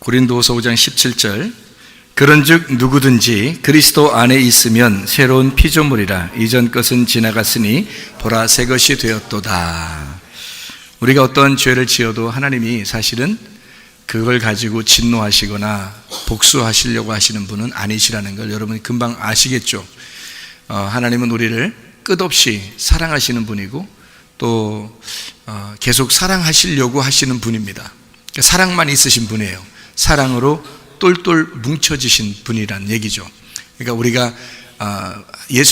고린도후서 5장 17절 그런즉 누구든지 그리스도 안에 있으면 새로운 피조물이라 이전 것은 지나갔으니 보라 새 것이 되었도다. 우리가 어떤 죄를 지어도 하나님이 사실은 그걸 가지고 진노하시거나 복수하시려고 하시는 분은 아니시라는 걸 여러분이 금방 아시겠죠. 하나님은 우리를 끝없이 사랑하시는 분이고 또 계속 사랑하시려고 하시는 분입니다. 사랑만 있으신 분이에요. 사랑으로 똘똘 뭉쳐지신 분이란 얘기죠. 그러니까 우리가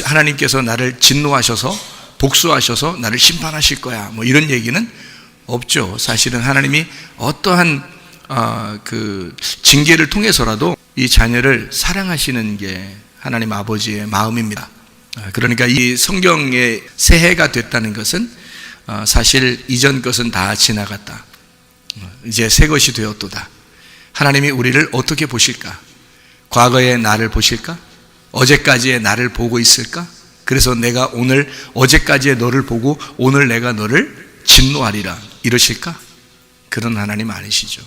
하나님께서 나를 진노하셔서 복수하셔서 나를 심판하실 거야 뭐 이런 얘기는 없죠. 사실은 하나님이 어떠한 그 징계를 통해서라도 이 자녀를 사랑하시는 게 하나님 아버지의 마음입니다. 그러니까 이 성경의 새해가 됐다는 것은 사실 이전 것은 다 지나갔다. 이제 새 것이 되었도다. 하나님이 우리를 어떻게 보실까? 과거의 나를 보실까? 어제까지의 나를 보고 있을까? 그래서 내가 오늘 어제까지의 너를 보고 오늘 내가 너를 진노하리라 이러실까? 그런 하나님 아니시죠.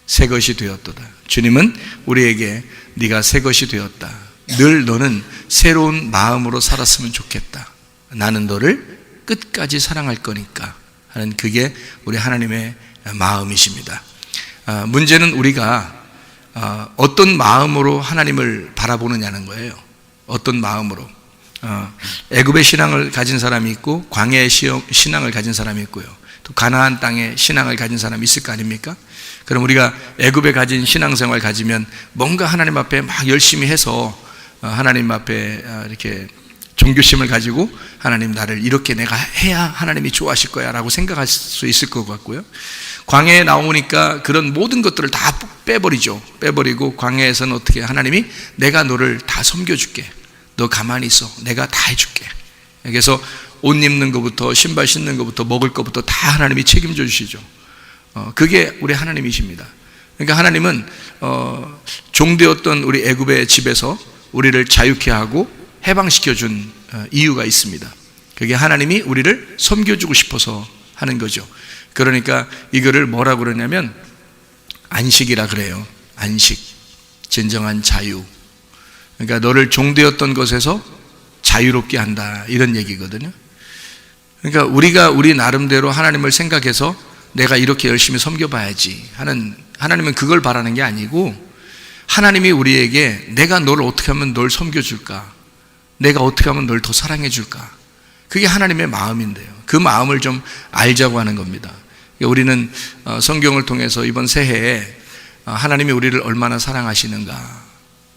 새 것이 되었도다. 주님은 우리에게 네가 새 것이 되었다. 늘 너는 새로운 마음으로 살았으면 좋겠다. 나는 너를 끝까지 사랑할 거니까 하는 그게 우리 하나님의 마음이십니다. 문제는 우리가 어떤 마음으로 하나님을 바라보느냐는 거예요. 어떤 마음으로. 애굽의 신앙을 가진 사람이 있고 광야의 신앙을 가진 사람이 있고요. 또 가나안 땅의 신앙을 가진 사람이 있을 거 아닙니까? 그럼 우리가 애굽에 가진 신앙생활 가지면 뭔가 하나님 앞에 막 열심히 해서 하나님 앞에 이렇게 종교심을 가지고 하나님 나를 이렇게 내가 해야 하나님이 좋아하실 거야 라고 생각할 수 있을 것 같고요. 광야에 나오니까 그런 모든 것들을 다 빼버리죠. 빼버리고 광야에서는 어떻게 하나님이 내가 너를 다 섬겨줄게. 너 가만히 있어. 내가 다 해줄게. 그래서 옷 입는 것부터 신발 신는 것부터 먹을 것부터 다 하나님이 책임져 주시죠. 그게 우리 하나님이십니다. 그러니까 하나님은 종되었던 우리 애굽의 집에서 우리를 자유케 하고 해방시켜 준 이유가 있습니다. 그게 하나님이 우리를 섬겨주고 싶어서 하는 거죠. 그러니까 이거를 뭐라고 그러냐면 안식이라 그래요. 안식, 진정한 자유. 그러니까 너를 종되었던 것에서 자유롭게 한다 이런 얘기거든요. 그러니까 우리가 우리 나름대로 하나님을 생각해서 내가 이렇게 열심히 섬겨봐야지 하는, 하나님은 그걸 바라는 게 아니고 하나님이 우리에게 내가 너를 어떻게 하면 널 섬겨줄까, 내가 어떻게 하면 널 더 사랑해줄까, 그게 하나님의 마음인데요. 그 마음을 좀 알자고 하는 겁니다. 우리는 성경을 통해서 이번 새해에 하나님이 우리를 얼마나 사랑하시는가,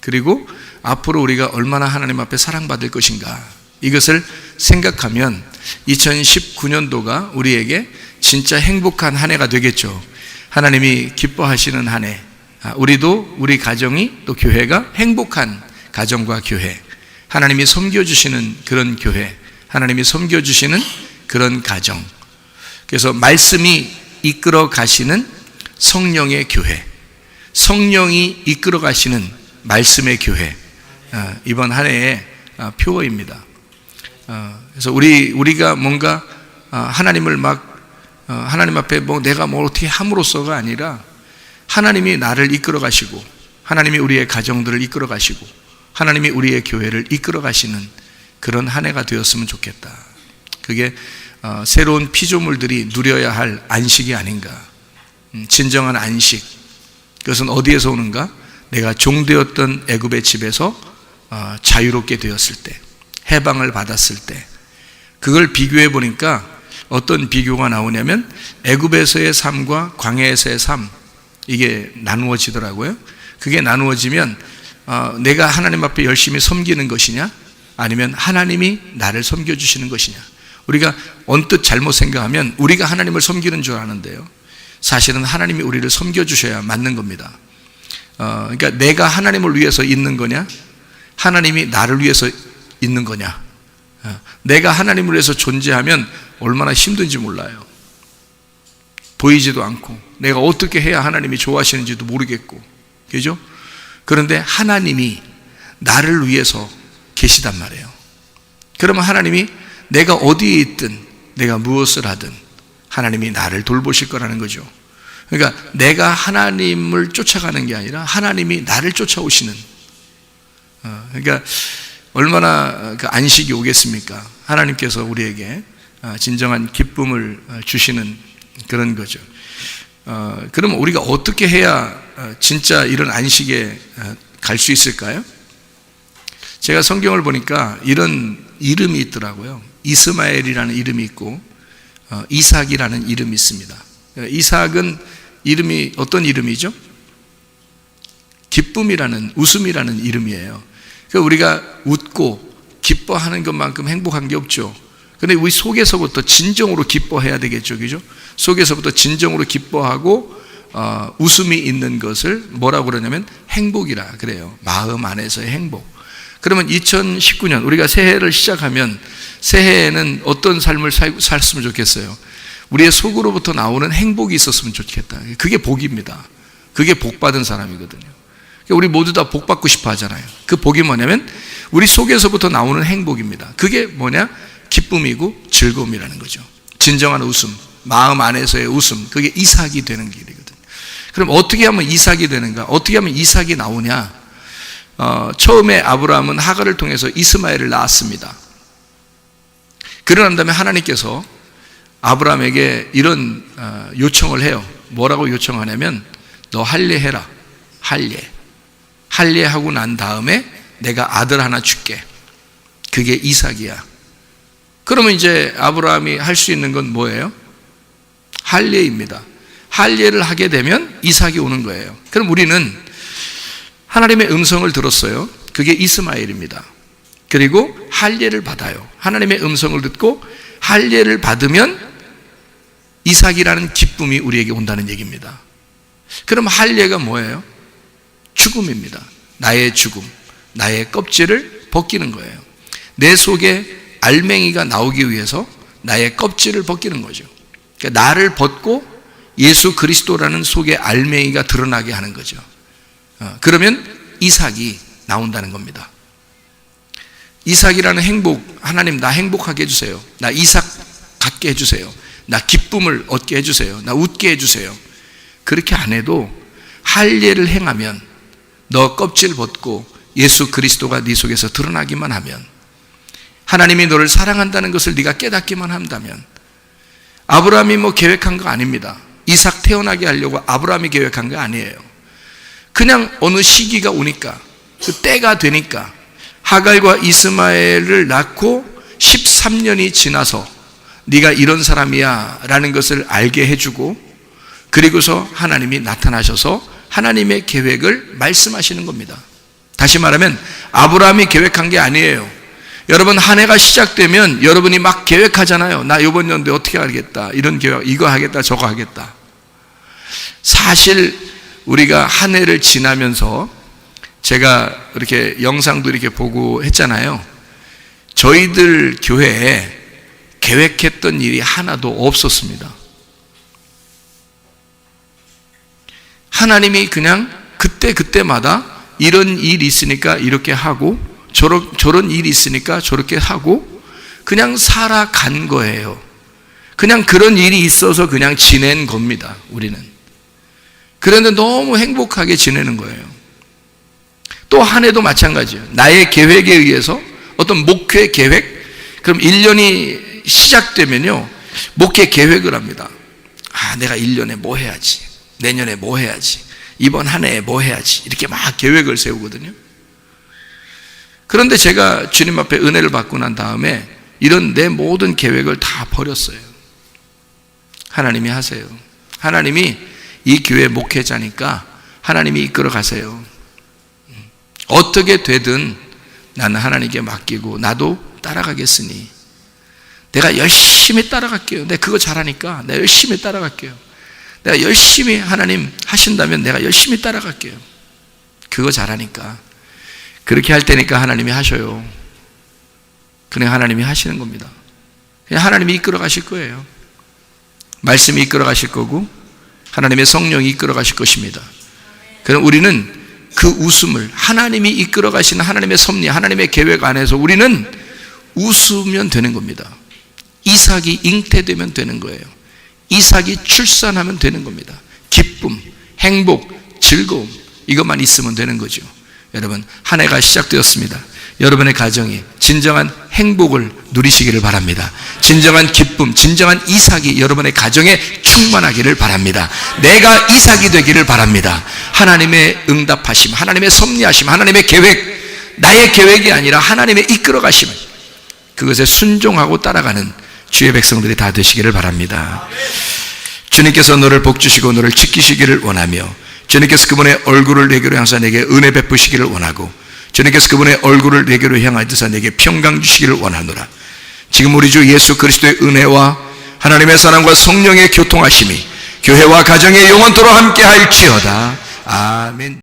그리고 앞으로 우리가 얼마나 하나님 앞에 사랑받을 것인가, 이것을 생각하면 2019년도가 우리에게 진짜 행복한 한 해가 되겠죠. 하나님이 기뻐하시는 한 해, 우리도 우리 가정이 또 교회가 행복한 가정과 교회, 하나님이 섬겨주시는 그런 교회, 하나님이 섬겨주시는 그런 가정, 그래서 말씀이 이끌어 가시는 성령의 교회, 성령이 이끌어 가시는 말씀의 교회, 이번 한 해의 표어입니다. 그래서 우리가 뭔가 하나님을 막 하나님 앞에 뭐 내가 뭘 어떻게 함으로써가 아니라 하나님이 나를 이끌어 가시고 하나님이 우리의 가정들을 이끌어 가시고 하나님이 우리의 교회를 이끌어 가시는 그런 한 해가 되었으면 좋겠다. 그게 새로운 피조물들이 누려야 할 안식이 아닌가. 진정한 안식, 그것은 어디에서 오는가? 내가 종되었던 애굽의 집에서 자유롭게 되었을 때, 해방을 받았을 때, 그걸 비교해 보니까 어떤 비교가 나오냐면 애굽에서의 삶과 광야에서의 삶, 이게 나누어지더라고요. 그게 나누어지면 내가 하나님 앞에 열심히 섬기는 것이냐, 아니면 하나님이 나를 섬겨주시는 것이냐. 우리가 언뜻 잘못 생각하면 우리가 하나님을 섬기는 줄 아는데요, 사실은 하나님이 우리를 섬겨주셔야 맞는 겁니다. 그러니까 내가 하나님을 위해서 있는 거냐, 하나님이 나를 위해서 있는 거냐. 내가 하나님을 위해서 존재하면 얼마나 힘든지 몰라요. 보이지도 않고 내가 어떻게 해야 하나님이 좋아하시는지도 모르겠고, 그죠? 그런데 하나님이 나를 위해서 계시단 말이에요. 그러면 하나님이 내가 어디에 있든 내가 무엇을 하든 하나님이 나를 돌보실 거라는 거죠. 그러니까 내가 하나님을 쫓아가는 게 아니라 하나님이 나를 쫓아오시는, 그러니까 얼마나 그 안식이 오겠습니까? 하나님께서 우리에게 진정한 기쁨을 주시는 그런 거죠. 그럼 우리가 어떻게 해야 진짜 이런 안식에 갈 수 있을까요? 제가 성경을 보니까 이런 이름이 있더라고요. 이스마엘이라는 이름이 있고 이삭이라는 이름이 있습니다. 이삭은 이름이 어떤 이름이죠? 기쁨이라는, 웃음이라는 이름이에요. 그러니까 우리가 웃고 기뻐하는 것만큼 행복한 게 없죠. 그런데 우리 속에서부터 진정으로 기뻐해야 되겠죠, 그죠? 속에서부터 진정으로 기뻐하고 웃음이 있는 것을 뭐라고 그러냐면 행복이라 그래요. 마음 안에서의 행복. 그러면 2019년 우리가 새해를 시작하면 새해에는 어떤 삶을 살았으면 좋겠어요? 우리의 속으로부터 나오는 행복이 있었으면 좋겠다. 그게 복입니다. 그게 복받은 사람이거든요. 우리 모두 다 복받고 싶어 하잖아요. 그 복이 뭐냐면 우리 속에서부터 나오는 행복입니다. 그게 뭐냐? 기쁨이고 즐거움이라는 거죠. 진정한 웃음, 마음 안에서의 웃음, 그게 이삭이 되는 길이거든요. 그럼 어떻게 하면 이삭이 되는가? 어떻게 하면 이삭이 나오냐? 처음에 아브라함은 하갈을 통해서 이스마엘을 낳았습니다. 그러난 다음에 하나님께서 아브라함에게 이런 요청을 해요. 뭐라고 요청하냐면 너 할례해라. 할례하고 난 다음에 내가 아들 하나 줄게. 그게 이삭이야. 그러면 이제 아브라함이 할 수 있는 건 뭐예요? 할례입니다. 할례를 하게 되면 이삭이 오는 거예요. 그럼 우리는 하나님의 음성을 들었어요. 그게 이스마엘입니다. 그리고 할례를 받아요. 하나님의 음성을 듣고 할례를 받으면 이삭이라는 기쁨이 우리에게 온다는 얘기입니다. 그럼 할례가 뭐예요? 죽음입니다. 나의 죽음, 나의 껍질을 벗기는 거예요. 내 속에 알맹이가 나오기 위해서 나의 껍질을 벗기는 거죠. 그러니까 나를 벗고 예수 그리스도라는 속에 알맹이가 드러나게 하는 거죠. 그러면 이삭이 나온다는 겁니다. 이삭이라는 행복, 하나님 나 행복하게 해주세요. 나 이삭 갖게 해주세요. 나 기쁨을 얻게 해주세요. 나 웃게 해주세요. 그렇게 안 해도 할례를 행하면 너 껍질 벗고 예수 그리스도가 네 속에서 드러나기만 하면, 하나님이 너를 사랑한다는 것을 네가 깨닫기만 한다면, 아브라함이 뭐 계획한 거 아닙니다. 이삭 태어나게 하려고 아브라함이 계획한 거 아니에요. 그냥 어느 시기가 오니까, 그 때가 되니까 하갈과 이스마엘을 낳고 13년이 지나서 네가 이런 사람이야 라는 것을 알게 해주고, 그리고서 하나님이 나타나셔서 하나님의 계획을 말씀하시는 겁니다. 다시 말하면 아브라함이 계획한 게 아니에요. 여러분, 한 해가 시작되면 여러분이 막 계획하잖아요. 나 이번 연도에 어떻게 하겠다, 이런 계획, 이거 하겠다, 저거 하겠다. 사실 우리가 한 해를 지나면서 제가 이렇게 영상도 이렇게 보고 했잖아요. 저희들 교회에 계획했던 일이 하나도 없었습니다. 하나님이 그냥 그때마다 이런 일이 있으니까 이렇게 하고 저런 일이 있으니까 저렇게 하고 그냥 살아간 거예요. 그냥 그런 일이 있어서 그냥 지낸 겁니다, 우리는. 그런데 너무 행복하게 지내는 거예요. 또 한 해도 마찬가지예요. 나의 계획에 의해서 어떤 목회 계획, 그럼 1년이 시작되면요, 목회 계획을 합니다. 내가 1년에 뭐 해야지, 내년에 뭐 해야지, 이번 한 해에 뭐 해야지, 이렇게 막 계획을 세우거든요. 그런데 제가 주님 앞에 은혜를 받고 난 다음에 이런 내 모든 계획을 다 버렸어요. 하나님이 하세요. 하나님이 이 교회 목회자니까 하나님이 이끌어 가세요. 어떻게 되든 나는 하나님께 맡기고 나도 따라가겠으니 내가 열심히 따라갈게요. 내가 그거 잘하니까 내가 열심히 따라갈게요. 내가 열심히 하나님 하신다면 내가 열심히 따라갈게요. 그거 잘하니까. 그렇게 할 때니까 하나님이 하셔요. 그냥 하나님이 하시는 겁니다. 그냥 하나님이 이끌어 가실 거예요. 말씀이 이끌어 가실 거고 하나님의 성령이 이끌어 가실 것입니다. 그럼 우리는 그 웃음을, 하나님이 이끌어 가시는 하나님의 섭리, 하나님의 계획 안에서 우리는 웃으면 되는 겁니다. 이삭이 잉태되면 되는 거예요. 이삭이 출산하면 되는 겁니다. 행복, 즐거움, 이것만 있으면 되는 거죠. 여러분, 한 해가 시작되었습니다. 여러분의 가정이 진정한 행복을 누리시기를 바랍니다. 진정한 기쁨, 진정한 이삭이 여러분의 가정에 충만하기를 바랍니다. 내가 이삭이 되기를 바랍니다. 하나님의 응답하심, 하나님의 섭리하심, 하나님의 계획, 나의 계획이 아니라 하나님의 이끌어 가심, 그것에 순종하고 따라가는 주의 백성들이 다 되시기를 바랍니다. 주님께서 너를 복주시고 너를 지키시기를 원하며, 주님께서 그분의 얼굴을 내게로 향하사 내게 은혜 베푸시기를 원하고, 주님께서 그분의 얼굴을 내게로 향하여서 내게 평강 주시기를 원하노라. 지금 우리 주 예수 그리스도의 은혜와 하나님의 사랑과 성령의 교통하심이 교회와 가정에 영원토록 함께 할지어다. 아멘.